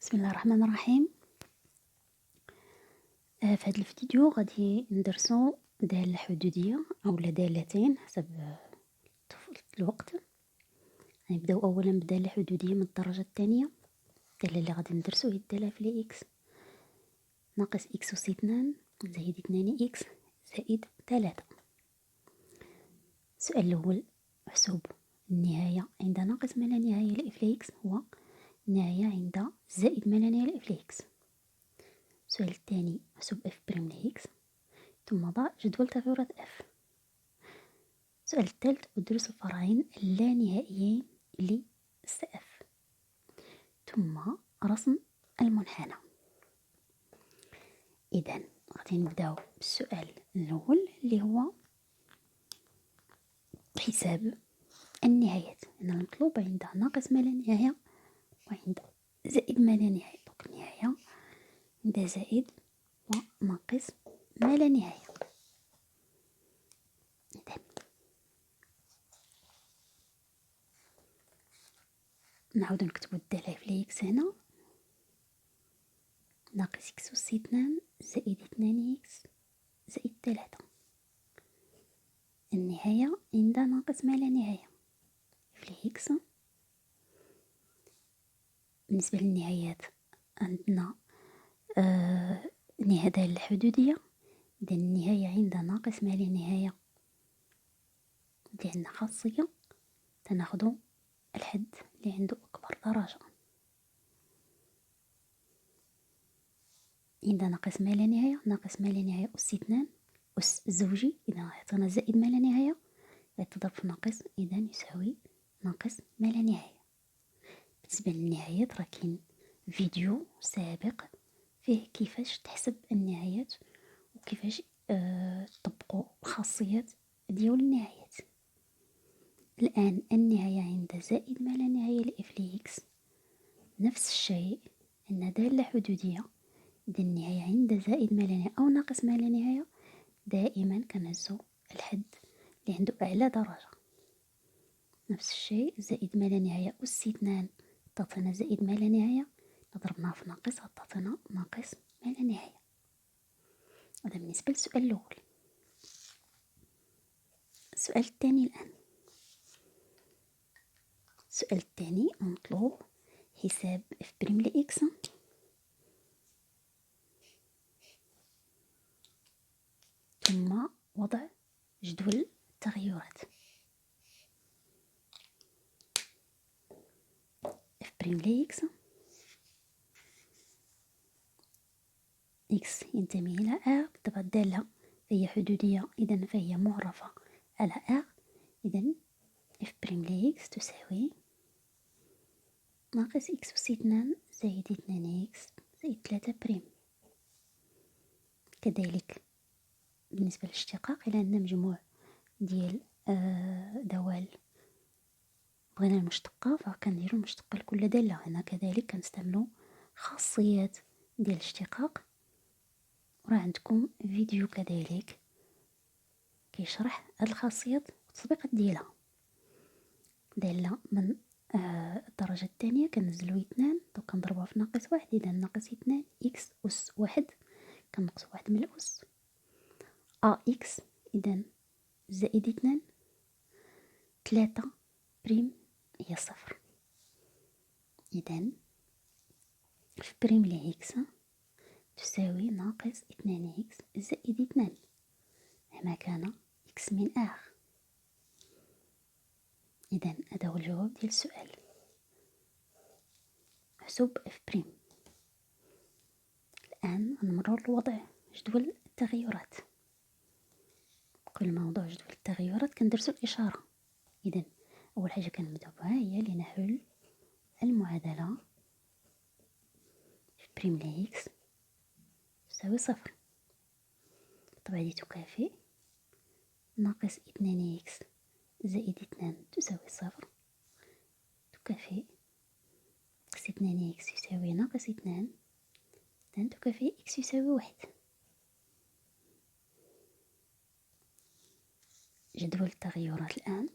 بسم الله الرحمن الرحيم. في هذا الفيديو غادي ندرسو دالة حدودية أو دالتين حسب الوقت. غنبداو أولا بدالة حدودية من الدرجة الثانية. الدالة اللي غادي ندرسو هي الدالة في إكس ناقص إكس أس 2 زائد 2 إكس زائد 3. السؤال الأول: احسب النهاية عند ناقص ما لا نهاية لإف إكس هو النهاية عند زائد ما لا نهاية لإف إكس. السؤال الثاني: احسب اف بريم لإكس ثم ضع جدول تغيرات اف. السؤال الثالث: ادرس الفرعين اللانهائيين لإف ثم رسم المنحنى. إذن غادي نبداو بالسؤال الأول اللي هو حساب النهايات. أن المطلوب عند ناقص ما لا نهاية وعند زائد ما لا نهاية. دونك النهاية عند زائد وناقص ما لا نهاية. إذن نعاود نكتبو الدالة في إكس هنا ناقص إكس أس 2 زائد 2 إكس زائد 3. النهاية عند ناقص ما لا نهاية في إكس. بالنسبة للنهايات عندنا نهاية الحدودية. إذن النهاية عند ناقص ما لا نهاية اللي عندنا خاصية تناخدو الحد اللي عنده أكبر درجة. عند ناقص ما لا نهاية ناقص ما لا نهاية أس 2 أس زوجي إذا عطانا زائد ما لا نهاية يتضرب في ناقص إذا يساوي ناقص ما لا نهاية. بالنسبة للنهايات راه كاين فيديو سابق فيه كيفاش تحسب النهايات وكيفاش تطبقوا الخاصيات ديال النهايات. الآن النهاية عند زائد ما لا نهاية لإف إكس نفس الشيء أن دالة حدودية. إذا النهاية عند زائد ما لا نهاية أو ناقص ما لا نهاية دائما كنهزو الحد اللي عنده أعلى درجة. نفس الشيء زائد ما لا نهاية أس 2 تعطينا زائد ما لا نهاية ضربناها في ناقص تعطينا ناقص ما لا نهاية. هذا بالنسبة للسؤال الأول. السؤال الثاني الآن. السؤال الثاني مطلوب حساب اف بريم لإكس ثم وضع جدول التغيرات. اف بريم لإكس إكس ينتمي إلى R. طبعا الدالة فهي حدودية إذن فهي معرفة على R. إذن اف بريم لإكس تساوي ناقص إكس أس 2 زائد 2 إكس زائد 3 بريم. كذلك بالنسبة للاشتقاق إلى أن مجموع ديال دوال بغينا المشتقة فكنديرو المشتقة لكل دالة. هنا كذلك كنستعملو خاصيات ديال الاشتقاق وراه عندكم فيديو كذلك كيشرح هاد الخاصيات والتطبيقات ديالها. دالة من الدرجة الثانية كنزلو 2 دونك كنضربوها في ناقص 1 إذا ناقص 2 إكس أس 1 كنقص 1 من الأس إكس إذا زائد 2 3 بريم هي 0. إذن في بريم لإكس تساوي ناقص 2 إكس زائد 2 مهما كان إكس من آخ. إذن هذا هو الجواب ديال السؤال. احسب اف بريم. الآن نمرر لوضع جدول التغيرات. قبل ما نوضع جدول التغيرات كندرسو الإشارة. إذن أول حاجة كنبداو بها هي لنحل المعادلة اف بريم لإكس تساوي 0. طبعا هذه تكافئ ناقص 2 إكس زائد 2 تساوي 0 تكافئ إكس 2 إكس يساوي ناقص 2 إذن تكافئ إكس يساوي 1. جدول التغيرات الآن.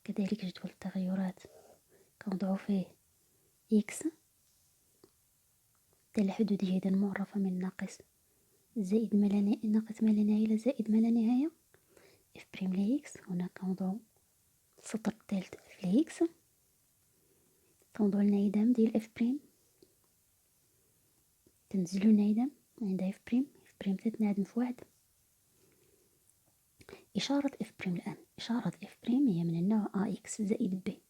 كذلك جدول التغيرات كنضعو فيه إكس حتى الحدودية إذا معرفة من ناقص زائد ما لا ناقص ما لا نهاية إلى زائد ما لا نهاية اف بريم لإكس. هنا كنوضعو السطر الثالث اف لإكس، كنوضعو الانعدام ديال اف بريم، تنزلو الانعدام عند اف بريم، اف بريم تتنعدم في واحد. إشارة اف بريم الآن، إشارة اف بريم هي من النوع ا اكس زائد بي،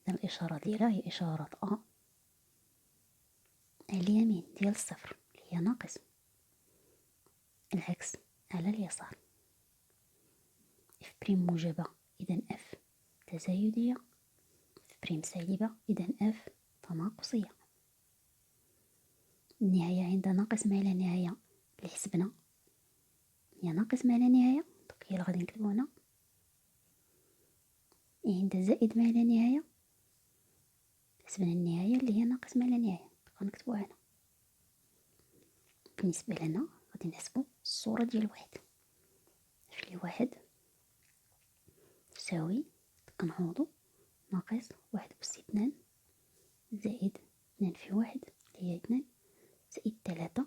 إذا الإشارة ديالها هي إشارة ا على اليمين ديال الصفر اللي هي ناقص، العكس على اليسار. اف بريم موجبة إذا اف تزايدية، اف بريم سالبة إذا اف تناقصية. النهاية عند ناقص ما لا نهاية اللي حسبنا هي ناقص ما لا نهاية، دوك هي اللي غادي نكتبو هنا. عند زائد ما لا نهاية حسبنا النهاية اللي هي ناقص ما لا نهاية، غنكتبوها هنا. بالنسبة لنا غادي نحسبو الصورة ديال واحد، في واحد تساوي كنعوضو ناقص واحد أس اثنان زائد اثنان في واحد اللي هي اثنان زائد ثلاثة،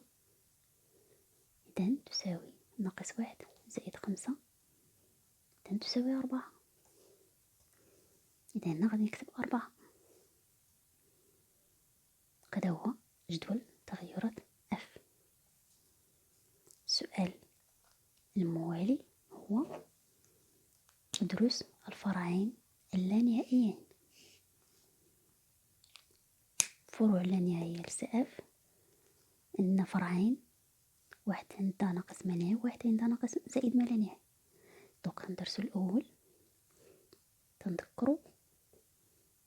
إذا تساوي ناقص واحد زائد خمسة إذا تساوي أربعة. إذا هنا غادي نكتب أربعة. هذا هو جدول تغيرات اف. السؤال الموالي هو ادرس الفرعين اللانهائيين. فروع اللانهائية لساف عندنا فرعين، واحد عندها ناقص ما نهاية وواحد عندها ناقص زائد ما لا نهاية. دوك غندرسو الأول تنذكرو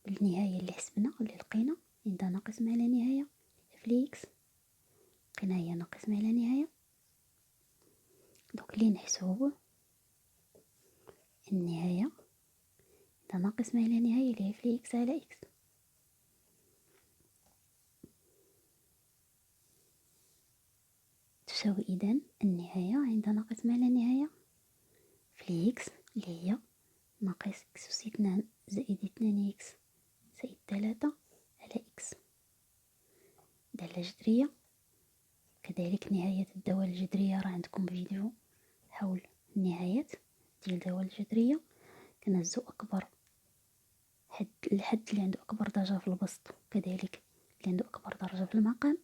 بالنهاية اللي حسبنا واللي لقينا عندها ناقص ما لا نهاية اف لإكس، لقينا هي ناقص ما لا نهاية. دوك اللي نحسبو النهاية عندها ناقص ما لا نهاية اللي هي اف لإكس على إكس، تساوي إذن النهاية عند ناقص ما لا نهاية في إكس اللي هي ناقص إكس أس اثنان زائد اثنان إكس زائد ثلاثة على إكس. دالة جذرية، كذلك نهاية الدوال الجذرية راه عندكم فيديو حول النهايات ديال الدوال الجذرية. كنهزو أكبر الحد اللي عنده أكبر درجة في البسط، كذلك اللي عنده أكبر درجة في المقام.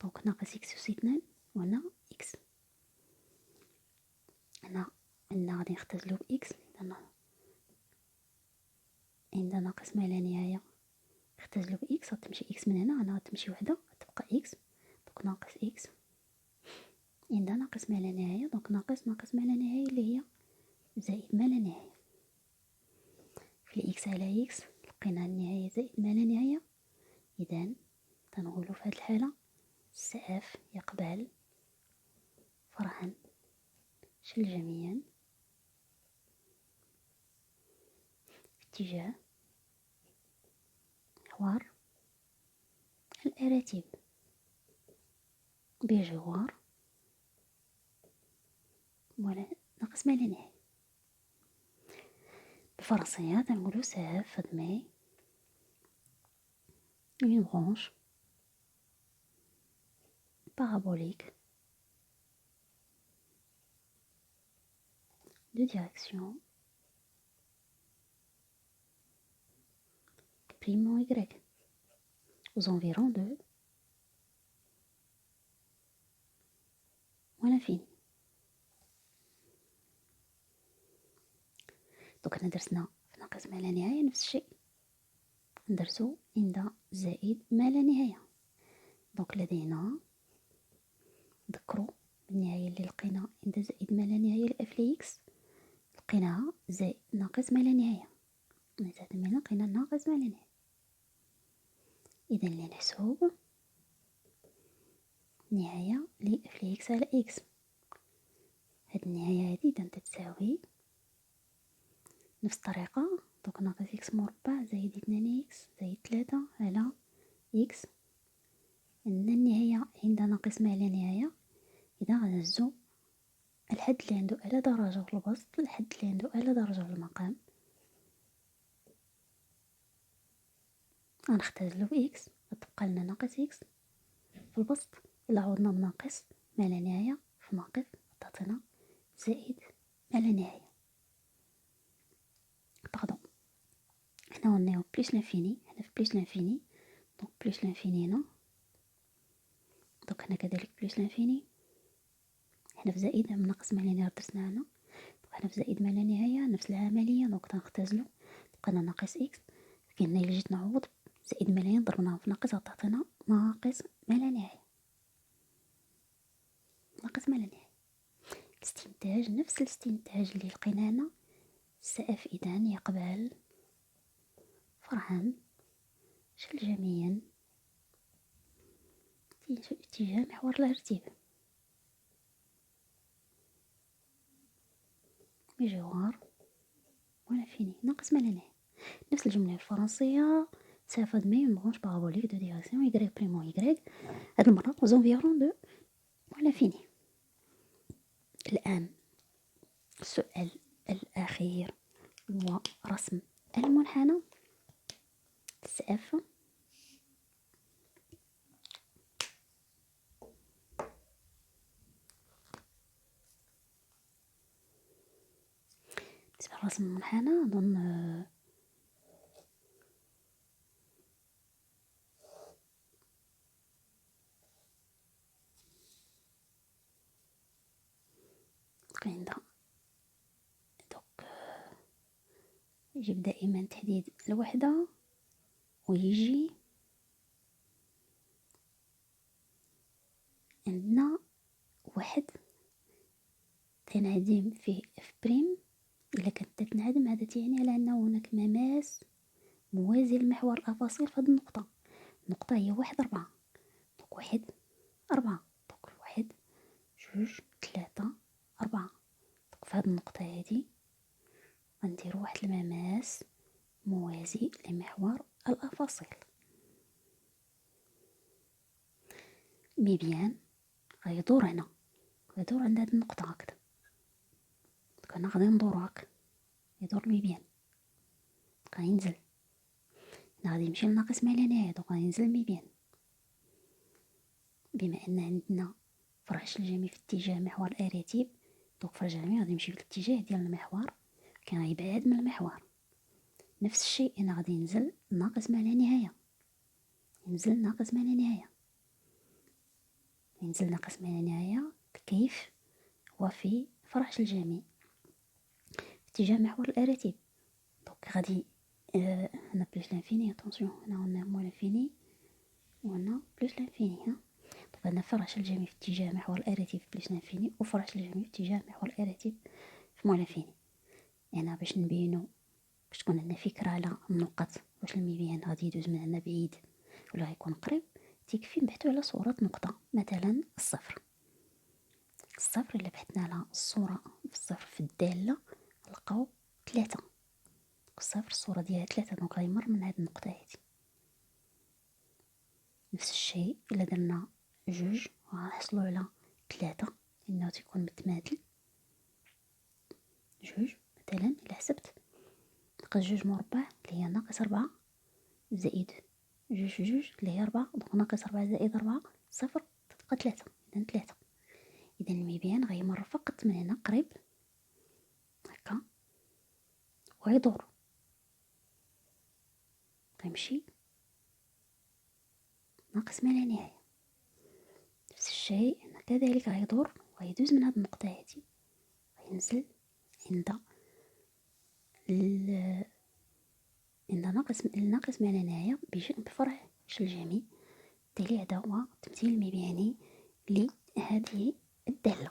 دونك ناقص إكس أس اثنان وهنا إكس، هنا غادي نختزلو بإكس عند ناقص ما لا نهاية نختزلو بإكس، غتمشي إكس من هنا غتمشي وحدة غتبقى إكس، دوك ناقص إكس عند ناقص ما لا نهاية، دونك ناقص ما لا نهاية اللي هي زائد ما لا نهاية. في إكس على إكس لقينا النهاية زائد ما لا نهاية، إذن تنقولو في هاد الحالة ساف يقبل فرعا شلجميا في اتجاه محور الأراتب بجوار ولا ناقص ما لا نهاية. بالفرنسية تنقولو ساف admet une branche parabolique de direction prime y aux environs de l'infini. دوك حنا درسنا في ناقص ما لا نهاية نفس الشيء ندرسو عند زائد ما لا نهاية. دوك لدينا ذكروا بالنهاية اللي لقينا عند زائد ما لا نهاية لإف لإكس لقيناها زائد ناقص ما لا نهاية، زائد ما لقينا ناقص ما لا نهاية. إذن اللي نحسب نهاية لإف لإكس على إكس، هاد النهاية هادي إذن تتساوي نفس الطريقة. دوك ناقص إكس مربع زائد اثنان إكس زائد ثلاثة على إكس، عندنا النهاية عند ناقص ما لا نهاية. إذا غنهزو الحد اللي عنده أعلى درجة في البسط الحد اللي عنده أعلى درجة في المقام، غنختازلو بإكس، غتبقى لنا ناقص إكس في البسط. إلا عوضنا بناقص ما لا نهاية في ناقص تعطينا زائد ما لا نهاية. باردون، هنا غنيو بليس لانفيني، هنا في بليس لانفيني، دونك بليس لانفيني هنا، دونك هنا كذلك بليس لانفيني، هنا في زائد من ناقص ما لا نهاية درسنا هنا، دونك هنا في زائد ما لا نهاية نفس العملية، دونك تنختازلو بقينا ناقص إكس، كاين اللي جيت نعوض زائد ما لا نهاية ضربناهم في ناقص غتعطينا ناقص ما لا نهاية، ناقص ما لا نهاية. الاستنتاج نفس الاستنتاج اللي لقينا هنا، السقف إذن يقبل فرعا شل جميعا اتجاه محور الارتباط بجوار ونفيني ناقص ما لا نهاية. نفس الجملة الفرنسية ça admet une branche parabolique de direction y primo y هاد المرة aux environs de l'infini. الآن السؤال الأخير هو رسم المنحنى السقف. بالنسبة لرسم المنحنى أظن عندها دوك يجيب دائما تحديد الوحدة ويجي عندنا واحد تنعدم فيه اف بريم. إلا كانت تنعدم هذا تعني على أن هناك مماس موازي لمحور الأفاصيل في هذه النقطة. النقطة هي 1 4، دونك 1 4، دونك 1 2 3 4، دونك في هذه النقطة هذه غنديرو واحد المماس موازي لمحور الأفاصيل. ميبيان غيدور هنا، غيدور عند هاد النقطة هكذا، دونك هنا غادي ندورو هاك يدور ميبيان، غينزل هنا غادي يمشي لناقص ما لا نهاية، دونك غينزل ميبيان. بما أن عندنا فرع الجميع في اتجاه محور الأراتيب، دونك فرع الجميع غادي يمشي في الاتجاه ديال المحور، كان غيبعد من المحور. نفس الشيء هنا غادي ينزل ناقص ما لا نهاية، ينزل ناقص ما لا نهاية، ينزل ناقص ما لا نهاية. كيف هو في فرع الجميع في اتجاه محور الأراتيب، دونك غادي هنا بلوس لانفيني، اتونسيون هنا موان لانفيني وهنا بلوس لانفيني. ها دونك هنا فرش الجميع في اتجاه محور الأراتيب في بلوس لانفيني، وفرش الجميع في اتجاه محور الأراتيب في موان لانفيني. هنا باش نبينو، باش تكون عندنا فكرة على النقط واش الميبيان غادي يدوز من هنا بعيد ولا غيكون قريب، تكفي نبحثو على صورة نقطة، مثلا الصفر. الصفر إلا بحثنا على الصورة في الصفر في الدالة نلقاو 3، الصفر الصورة ديالها 3، دونك غيمر من هاد النقطة هادي. نفس الشيء إلا درنا 2 غنحصلو على 3 لأنه تيكون متماثل. 2 مثلا إلا حسبت ناقص 2 مربع اللي هي ناقص 4 زائد 2 في 2 اللي هي 4، دونك ناقص 4 زائد 4 صفر، تبقى 3، إذن 3. إذا الميبيان غيمر فقط من هنا قريب هكا ويدور، غيمشي ناقص ما لا نهاية. نفس الشيء هنا كذلك غيدور ويدوز من هاد النقطة هادي، غينزل عند ناقص ما لا نهاية بفرع الجميع. بالتالي هذا هو التمثيل الميبياني لهذه الدالة.